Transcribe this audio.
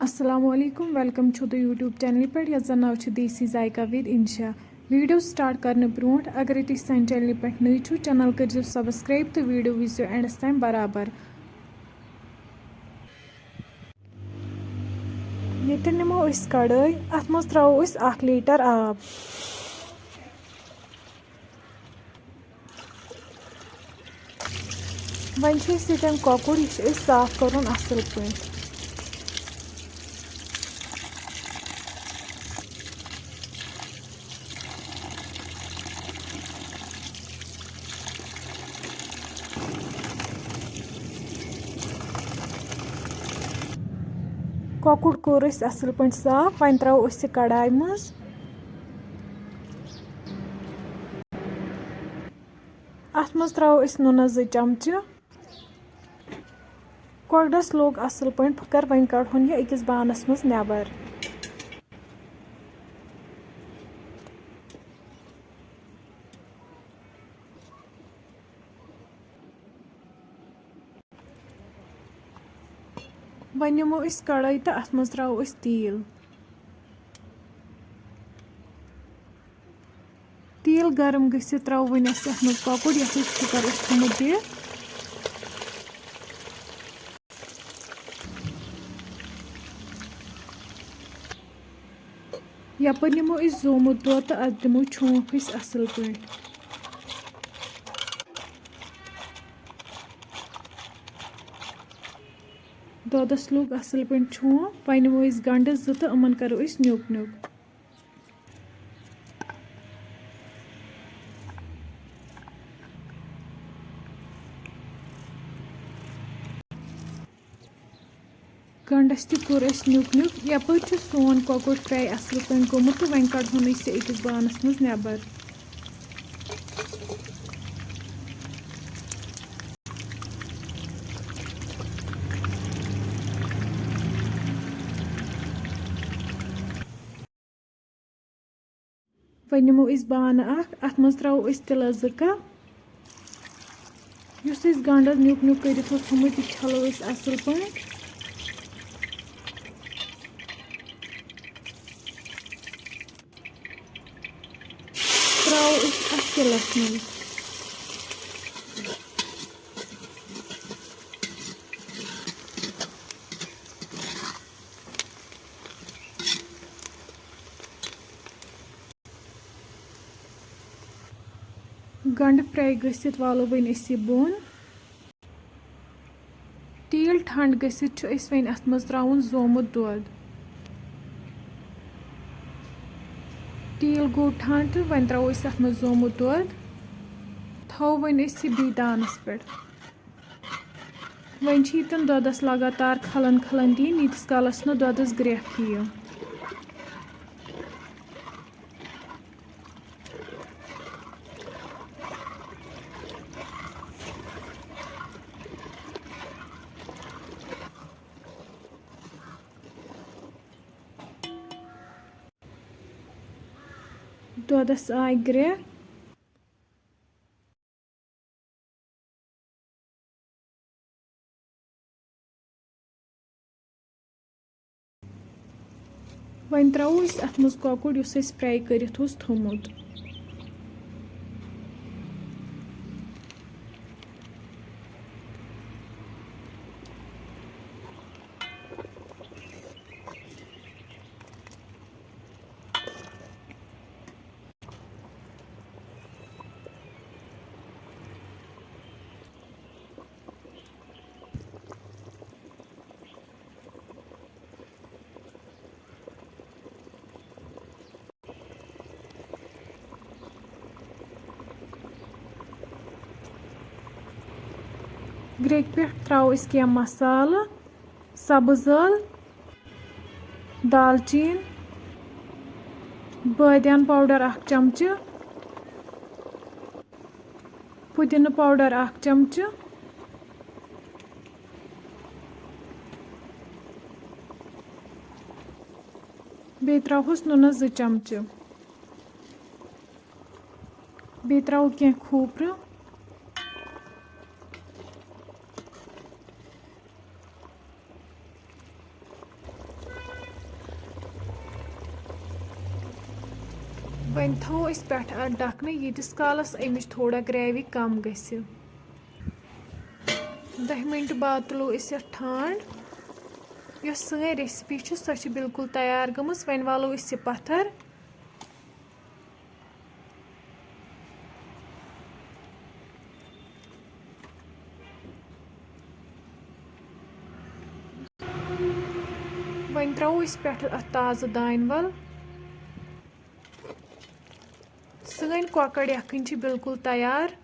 अस्सलाम वालेकुम वेलकम छो द यूट्यूब चैनल पे यस जन नाव देसी जायका विद इंशा वीडियो स्टार्ट करने ब्रोट अगर तुम सान चैनल पे नई छो चैनल कर सब्सक्राइब तो वीडियो वो एंडस तम बराबर ये निमो कड़ाई अत मज त्रो 1 लीटर आब वन ये कॉकुर यह साफ कर असल पे कॉकुर कोर असल पे साफ वन त्रो कड़ाई मज अत मज त्रो नुन 2 चमचे कोकड़स लोग असल पे फकर वन कड़न यह अकिस बानस मज नेबर वन निमो कड़ाई तो अत मज त्रो तेल गरम गसित त्रो वन अत मज कॉकुर यथ फकर थोमुत दित यपर निमो जोमुत दो तो अत दिमो छोंक असल पे दोदस लोग असल पे छोंक वन निमो गंड 2 तो अमन करो न्युक न्युक गंडस तोर न्युक न्युक यपर सोन कॉकुर फ्राई असल पे गोमुत तो वन कड़न अकिस बानस मज नेबर वन निमो बान अत मज त्रो तिल 2 कप युस गंड न्युक न्युक कर थोमुत यह छलो असल पे त्रो अत तिलस मज गंड फ्राई गसित वालो वन बोन तेल ठंड गसित वन अत मज त्राउन जोमुत दूध तेल गो ठंड तो वन त्रो अत मज जोमुत दूध थो वन बी दानस पे वन यन दूधस लगातार खलन खलन दिन यीतिस कालस न दूधस ग्रेख यी दूधस आय ग्रेख वन त्रो अत मज कॉकुर युस फ्राई कर थोमुत ग्रेक पे त्रो क्या मसाल सब्ज ٲl दालचीन बादियान पाउडर 1 चमचे पुदीना पाउडर 1 चमचे बे त्रोहस नुन 2 चमचे बे त्रो क्या खोपर वहीं थो इस पेठ ढकन यीतिस कालस अमिच थोड़ा ग्रेवी कम गसी 10 मिनट बाद तुलो इस ठांड यस सन रेसिपी सो बिल्कुल तैयार गमस वन वालो इस पत्थर वन त्रो इस पेठ ताज़ दान वल सन कॉकड़ यखनी बिल्कुल तैयार